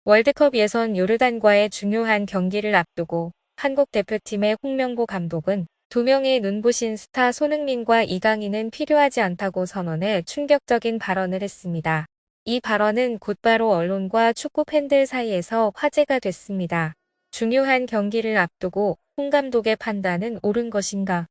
월드컵 예선 요르단과의 중요한 경기를 앞두고 한국 대표팀의 홍명보 감독은 두 명의 눈부신 스타 손흥민과 이강인은 필요하지 않다고 선언해 충격적인 발언을 했습니다. 이 발언은 곧바로 언론과 축구 팬들 사이에서 화제가 됐습니다. 중요한 경기를 앞두고 홍 감독의 판단은 옳은 것인가?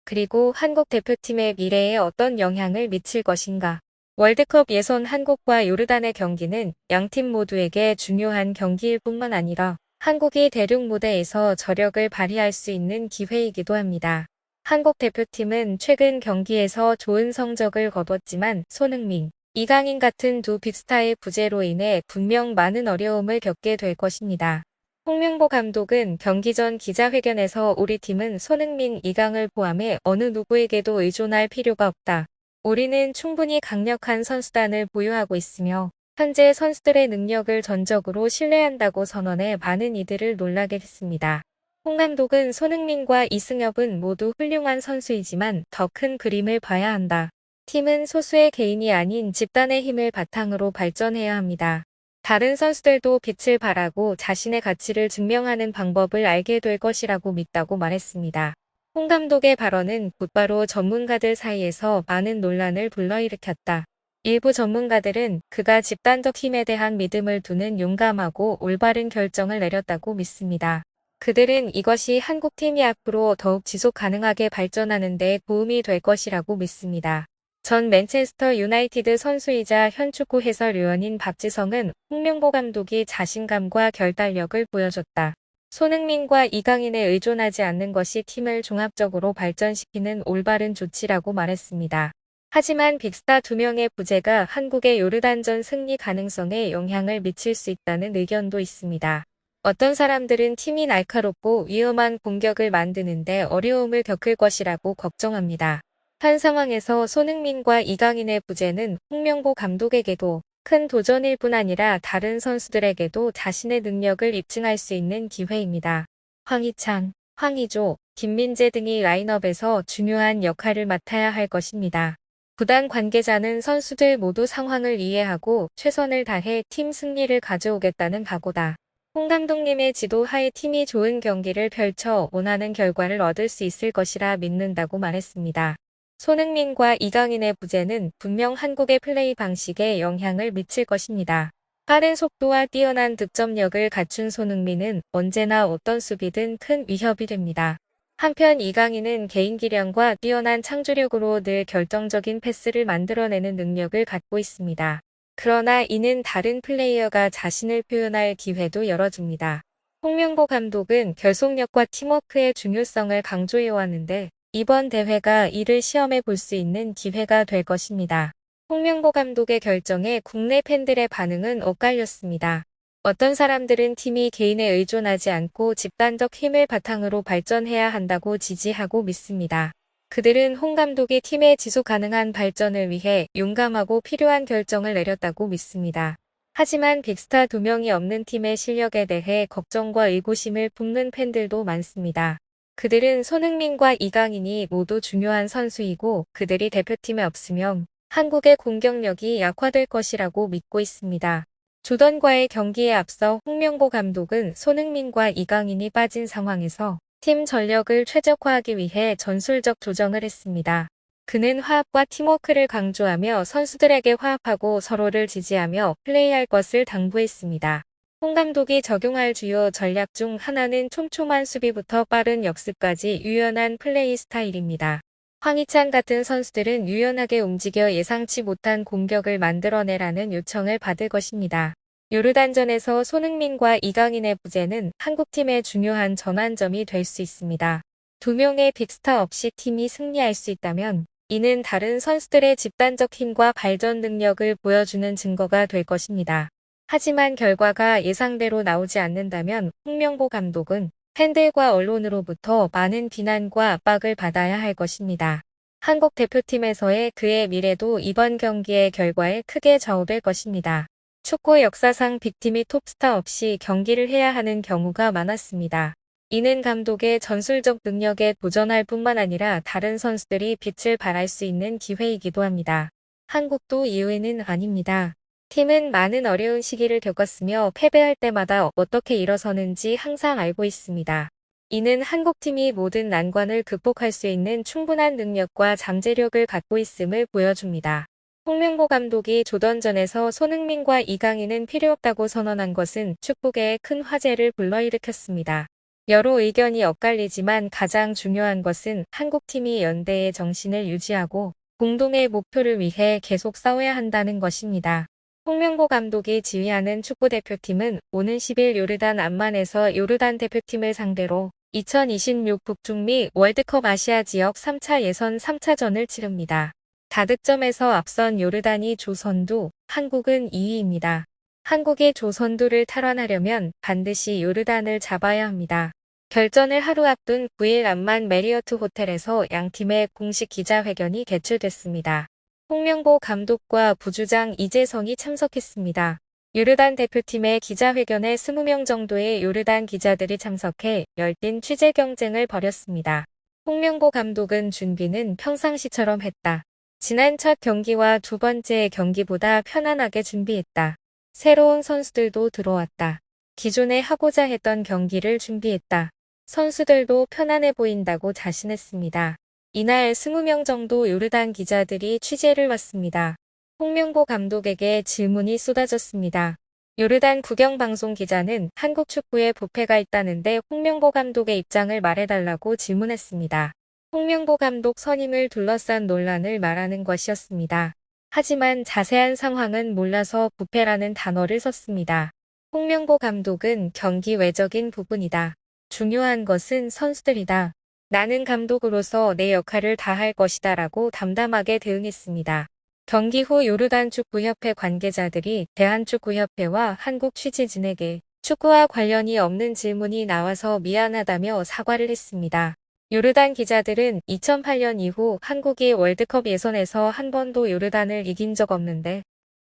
그리고 한국 대표팀의 미래에 어떤 영향을 미칠 것인가? 월드컵 예선 한국과 요르단의 경기는 양팀 모두에게 중요한 경기일 뿐만 아니라 한국이 대륙 무대에서 저력을 발휘할 수 있는 기회이기도 합니다. 한국 대표팀은 최근 경기에서 좋은 성적을 거뒀지만 손흥민, 이강인 같은 두 빅스타의 부재로 인해 분명 많은 어려움을 겪게 될 것입니다. 홍명보 감독은 경기 전 기자회견에서 우리 팀은 손흥민, 이강을 포함해 어느 누구에게도 의존할 필요가 없다. 우리는 충분히 강력한 선수단을 보유하고 있으며 현재 선수들의 능력을 전적으로 신뢰한다고 선언해 많은 이들을 놀라게 했습니다. 홍 감독은 손흥민과 이승엽은 모두 훌륭한 선수이지만 더 큰 그림을 봐야 한다. 팀은 소수의 개인이 아닌 집단의 힘을 바탕으로 발전해야 합니다. 다른 선수들도 빛을 발하고 자신의 가치를 증명하는 방법을 알게 될 것이라고 믿다고 말했습니다. 홍 감독의 발언은 곧바로 전문가들 사이에서 많은 논란을 불러일으켰다. 일부 전문가들은 그가 집단적 힘에 대한 믿음을 두는 용감하고 올바른 결정을 내렸다고 믿습니다. 그들은 이것이 한국팀이 앞으로 더욱 지속 가능하게 발전하는 데 도움이 될 것이라고 믿습니다. 전 맨체스터 유나이티드 선수이자 현 축구 해설위원인 박지성은 홍명보 감독이 자신감과 결단력을 보여줬다. 손흥민과 이강인에 의존하지 않는 것이 팀을 종합적으로 발전시키는 올바른 조치라고 말했습니다. 하지만 빅스타 2명의 부재가 한국의 요르단전 승리 가능성에 영향을 미칠 수 있다는 의견도 있습니다. 어떤 사람들은 팀이 날카롭고 위험한 공격을 만드는데 어려움을 겪을 것이라고 걱정합니다. 현 상황에서 손흥민과 이강인의 부재는 홍명보 감독에게도 큰 도전일 뿐 아니라 다른 선수들에게도 자신의 능력을 입증할 수 있는 기회입니다. 황희찬, 황의조, 김민재 등이 라인업에서 중요한 역할을 맡아야 할 것입니다. 구단 관계자는 선수들 모두 상황을 이해하고 최선을 다해 팀 승리를 가져오겠다는 각오다. 홍 감독님의 지도하에 팀이 좋은 경기를 펼쳐 원하는 결과를 얻을 수 있을 것이라 믿는다고 말했습니다. 손흥민과 이강인의 부재는 분명 한국의 플레이 방식에 영향을 미칠 것입니다. 빠른 속도와 뛰어난 득점력을 갖춘 손흥민은 언제나 어떤 수비든 큰 위협이 됩니다. 한편 이강인은 개인 기량과 뛰어난 창조력으로 늘 결정적인 패스를 만들어내는 능력을 갖고 있습니다. 그러나 이는 다른 플레이어가 자신을 표현할 기회도 열어줍니다. 홍명보 감독은 결속력과 팀워크의 중요성을 강조해왔는데 이번 대회가 이를 시험해 볼 수 있는 기회가 될 것입니다. 홍명보 감독의 결정에 국내 팬들의 반응은 엇갈렸습니다. 어떤 사람들은 팀이 개인에 의존하지 않고 집단적 힘을 바탕으로 발전해야 한다고 지지하고 믿습니다. 그들은 홍 감독이 팀의 지속 가능한 발전을 위해 용감하고 필요한 결정을 내렸다고 믿습니다. 하지만 빅스타 2명이 없는 팀의 실력에 대해 걱정과 의구심을 품는 팬들도 많습니다. 그들은 손흥민과 이강인이 모두 중요한 선수이고 그들이 대표팀에 없으면 한국의 공격력이 약화될 것이라고 믿고 있습니다. 조던과의 경기에 앞서 홍명보 감독은 손흥민과 이강인이 빠진 상황에서 팀 전력을 최적화하기 위해 전술적 조정을 했습니다. 그는 화합과 팀워크를 강조하며 선수들에게 화합하고 서로를 지지하며 플레이할 것을 당부했습니다. 홍 감독이 적용할 주요 전략 중 하나는 촘촘한 수비부터 빠른 역습까지 유연한 플레이 스타일입니다. 황희찬 같은 선수들은 유연하게 움직여 예상치 못한 공격을 만들어내라는 요청을 받을 것입니다. 요르단전에서 손흥민과 이강인의 부재는 한국팀의 중요한 전환점이 될 수 있습니다. 두 명의 빅스타 없이 팀이 승리할 수 있다면 이는 다른 선수들의 집단적 힘과 발전 능력을 보여주는 증거가 될 것입니다. 하지만 결과가 예상대로 나오지 않는다면 홍명보 감독은 팬들과 언론으로부터 많은 비난과 압박을 받아야 할 것입니다. 한국 대표팀에서의 그의 미래도 이번 경기의 결과에 크게 좌우될 것입니다. 축구 역사상 빅팀이 톱스타 없이 경기를 해야 하는 경우가 많았습니다. 이는 감독의 전술적 능력에 도전할 뿐만 아니라 다른 선수들이 빛을 발할 수 있는 기회이기도 합니다. 한국도 이유는 아닙니다. 팀은 많은 어려운 시기를 겪었으며 패배할 때마다 어떻게 일어서는지 항상 알고 있습니다. 이는 한국팀이 모든 난관을 극복할 수 있는 충분한 능력과 잠재력을 갖고 있음을 보여줍니다. 홍명보 감독이 조던전에서 손흥민과 이강인은 필요 없다고 선언한 것은 축구계에 큰 화제를 불러일으켰습니다. 여러 의견이 엇갈리지만 가장 중요한 것은 한국팀이 연대의 정신을 유지하고 공동의 목표를 위해 계속 싸워야 한다는 것입니다. 홍명보 감독이 지휘하는 축구대표팀은 오는 10일 요르단 암만에서 요르단 대표팀을 상대로 2026 북중미 월드컵 아시아 지역 3차 예선 3차전을 치릅니다. 다득점에서 앞선 요르단이 조선두, 한국은 2위입니다. 한국이 조선두를 탈환하려면 반드시 요르단을 잡아야 합니다. 결전을 하루 앞둔 9일 암만 메리어트 호텔에서 양팀의 공식 기자회견이 개최됐습니다. 홍명보 감독과 부주장 이재성이 참석했습니다. 요르단 대표팀의 기자회견에 20명 정도의 요르단 기자들이 참석해 열띤 취재 경쟁을 벌였습니다. 홍명보 감독은 준비는 평상시처럼 했다. 지난 첫 경기와 두 번째 경기보다 편안하게 준비했다. 새로운 선수들도 들어왔다. 기존에 하고자 했던 경기를 준비했다. 선수들도 편안해 보인다고 자신했습니다. 이날 20명 정도 요르단 기자들이 취재를 왔습니다. 홍명보 감독에게 질문이 쏟아졌습니다. 요르단 국영방송 기자는 한국 축구에 부패가 있다는데 홍명보 감독의 입장을 말해달라고 질문했습니다. 홍명보 감독 선임을 둘러싼 논란을 말하는 것이었습니다. 하지만 자세한 상황은 몰라서 부패라는 단어를 썼습니다. 홍명보 감독은 경기 외적인 부분이다. 중요한 것은 선수들이다. 나는 감독으로서 내 역할을 다할 것이다 라고 담담하게 대응했습니다. 경기 후 요르단 축구협회 관계자들이 대한축구협회와 한국 취재진에게 축구와 관련이 없는 질문이 나와서 미안하다며 사과를 했습니다. 요르단 기자들은 2008년 이후 한국이 월드컵 예선에서 한 번도 요르단을 이긴 적 없는데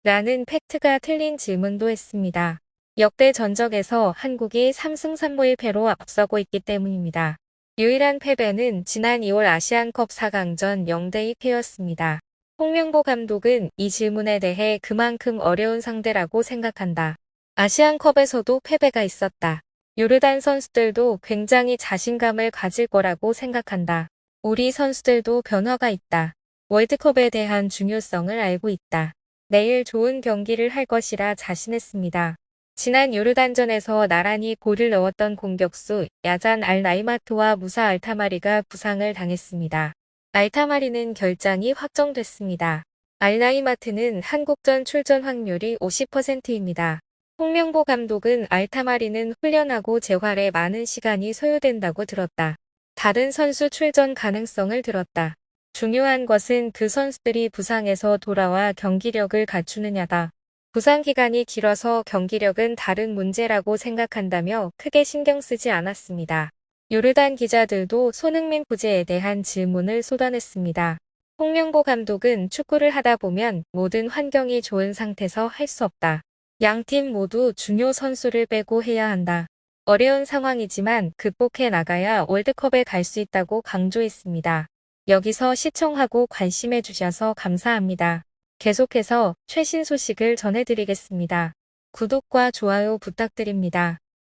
라는 팩트가 틀린 질문도 했습니다. 역대 전적에서 한국이 3승 3무의 패로 앞서고 있기 때문입니다. 유일한 패배는 지난 2월 아시안컵 4강전 0대2패였습니다. 홍명보 감독은 이 질문에 대해 그만큼 어려운 상대라고 생각한다. 아시안컵에서도 패배가 있었다. 요르단 선수들도 굉장히 자신감을 가질 거라고 생각한다. 우리 선수들도 변화가 있다. 월드컵에 대한 중요성을 알고 있다. 내일 좋은 경기를 할 것이라 자신했습니다. 지난 요르단전에서 나란히 골을 넣었던 공격수 야잔 알나이마트와 무사 알타마리가 부상을 당했습니다. 알타마리는 결장이 확정됐습니다. 알나이마트는 한국전 출전 확률이 50%입니다. 홍명보 감독은 알타마리는 훈련하고 재활에 많은 시간이 소요된다고 들었다. 다른 선수 출전 가능성을 들었다. 중요한 것은 그 선수들이 부상에서 돌아와 경기력을 갖추느냐다. 부상 기간이 길어서 경기력은 다른 문제라고 생각한다며 크게 신경 쓰지 않았습니다. 요르단 기자들도 손흥민 부재에 대한 질문을 쏟아냈습니다. 홍명보 감독은 축구를 하다 보면 모든 환경이 좋은 상태에서 할 수 없다. 양팀 모두 중요 선수를 빼고 해야 한다. 어려운 상황이지만 극복해 나가야 월드컵에 갈 수 있다고 강조했습니다. 여기서 시청하고 관심해 주셔서 감사합니다. 계속해서 최신 소식을 전해드리겠습니다. 구독과 좋아요 부탁드립니다.